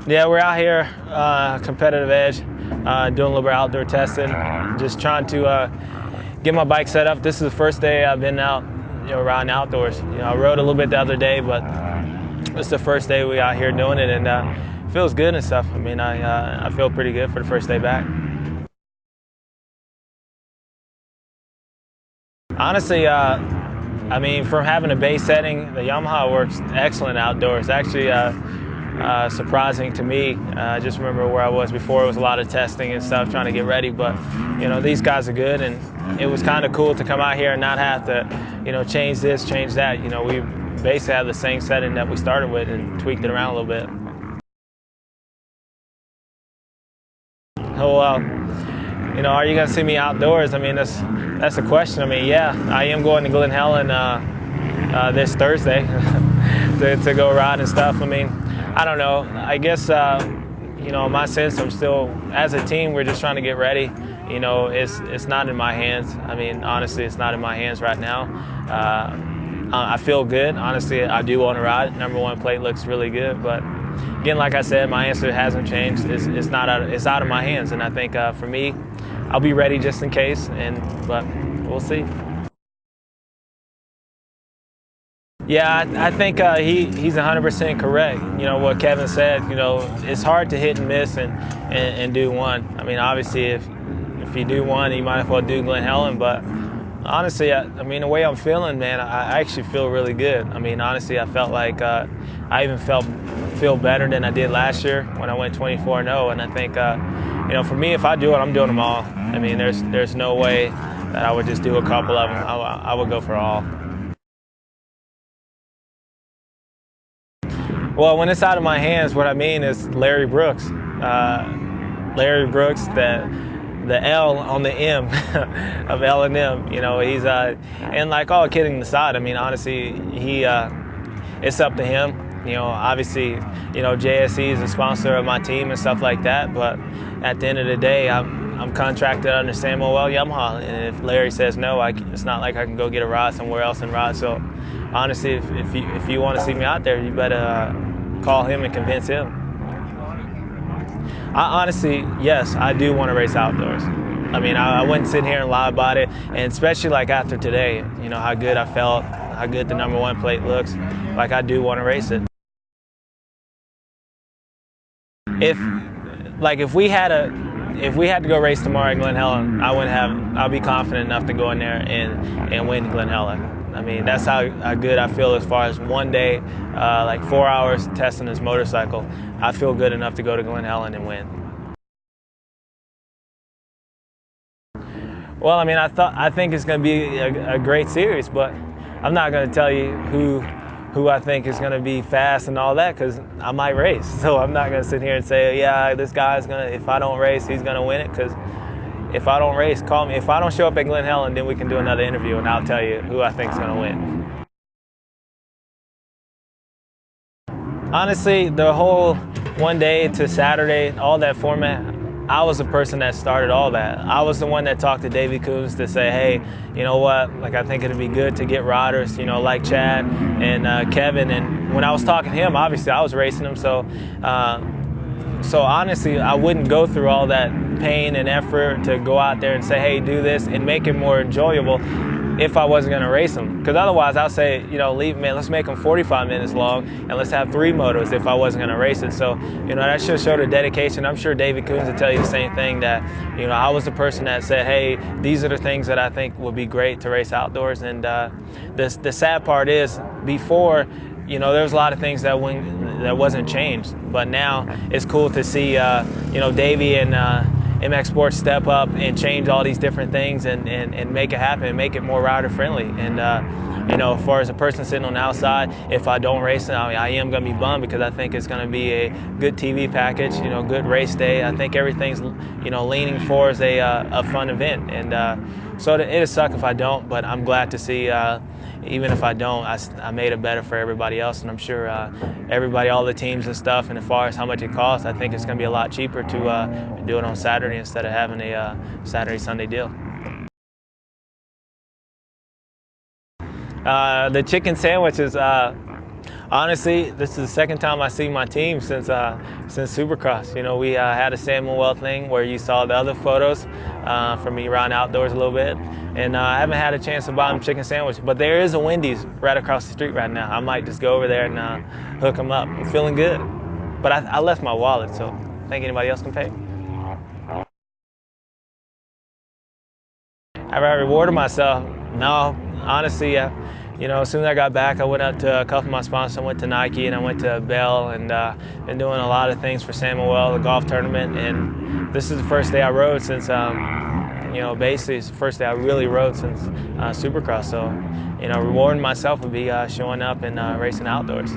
Yeah, we're out here, competitive edge, doing a little bit of outdoor testing, just trying to get my bike set up. This is the first day I've been out, riding outdoors. I rode a little bit the other day, but it's the first day we out here doing it, and it feels good and stuff. I mean, I feel pretty good for the first day back. Honestly, I mean, from having a base setting, the Yamaha works excellent outdoors. Actually, surprising to me. I just remember where I was before. It was a lot of testing and stuff, trying to get ready. But these guys are good, and it was kind of cool to come out here and not have to, change this, change that. We basically have the same setting that we started with and tweaked it around a little bit. Oh well. Are you going to see me outdoors? I mean, that's the question. I mean, yeah, I am going to Glen Helen this Thursday to go ride and stuff. I mean, I don't know. I guess, in my sense, I'm still, as a team, we're just trying to get ready. It's not in my hands. I mean, honestly, it's not in my hands right now. I feel good. Honestly, I do want to ride. #1 plate looks really good, but again, like I said, my answer hasn't changed. It's out of my hands, and I think for me, I'll be ready just in case. But we'll see. Yeah, I think he's 100% correct. What Kevin said. It's hard to hit and miss and do one. I mean, obviously, if you do one, you might as well do Glen Helen. But honestly, I mean, the way I'm feeling, man, I actually feel really good. I mean, honestly, I felt like I even feel better than I did last year when I went 24-0. And I think, for me, if I do it, I'm doing them all. I mean, there's no way that I would just do a couple of them. I would go for all. Well, when it's out of my hands, what I mean is Larry Brooks. Larry Brooks, the L on the M of L&M. He's and like all kidding aside, I mean, honestly, it's up to him. Obviously, JSE is a sponsor of my team and stuff like that. But at the end of the day, I'm contracted under Samuel Yamaha, and if Larry says no, it's not like I can go get a ride somewhere else and ride. So honestly, if you want to see me out there, you better call him and convince him. Honestly, yes, I do want to race outdoors. I mean, I wouldn't sit here and lie about it, and especially like after today, how good I felt, how good the #1 plate looks. Like, I do want to race it. If we had to go race tomorrow at Glen Helen, I'll be confident enough to go in there and win Glen Helen. I mean, that's how good I feel as far as one day, like 4 hours testing this motorcycle. I feel good enough to go to Glen Helen and win. Well, I mean, I think it's going to be a great series, but I'm not going to tell you who I think is going to be fast and all that, because I might race. So I'm not going to sit here and say, yeah, this guy's going to, if I don't race, he's going to win it, because if I don't race, call me. If I don't show up at Glen Helen, then we can do another interview, and I'll tell you who I think is going to win. Honestly, the whole one day to Saturday, all that format, I was the person that started all that. I was the one that talked to Davey Coons to say, hey, you know what, like, I think it'd be good to get riders, like Chad and Kevin. And when I was talking to him, obviously I was racing him, so honestly, I wouldn't go through all that pain and effort to go out there and say, hey, do this and make it more enjoyable if I wasn't going to race them. Because otherwise, I'll say, let's make them 45 minutes long and let's have 3 motos if I wasn't going to race it. So, that should show the dedication. I'm sure David Coons will tell you the same thing, that, I was the person that said, hey, these are the things that I think would be great to race outdoors. And the sad part is, before, there was a lot of things that wasn't changed. But now it's cool to see, Davey and MX Sports step up and change all these different things and make it happen, make it more rider friendly. And as far as a person sitting on the outside, if I don't race it, I am going to be bummed, because I think it's going to be a good TV package, good race day. I think everything's leaning towards a fun event, and so it'll suck if I don't, but I'm glad to see. Even if I don't, I made it better for everybody else, and I'm sure everybody, all the teams and stuff, and as far as how much it costs, I think it's going to be a lot cheaper to do it on Saturday instead of having a Saturday-Sunday deal. The chicken sandwiches, Honestly, this is the second time I see my team since Supercross. You know, we had a Samuel thing where you saw the other photos from me riding outdoors a little bit, and I haven't had a chance to buy them chicken sandwich. But there is a Wendy's right across the street right now. I might just go over there and hook them up. I'm feeling good, but I left my wallet, so think anybody else can pay. Have I rewarded myself? No, honestly, you know, as soon as I got back, I went up to a couple of my sponsors. I went to Nike and I went to Bell, and been doing a lot of things for Samuel, the golf tournament. And this is the first day I rode since, you know, basically it's the first day I really rode since Supercross. So, you know, rewarding myself would be showing up and racing outdoors.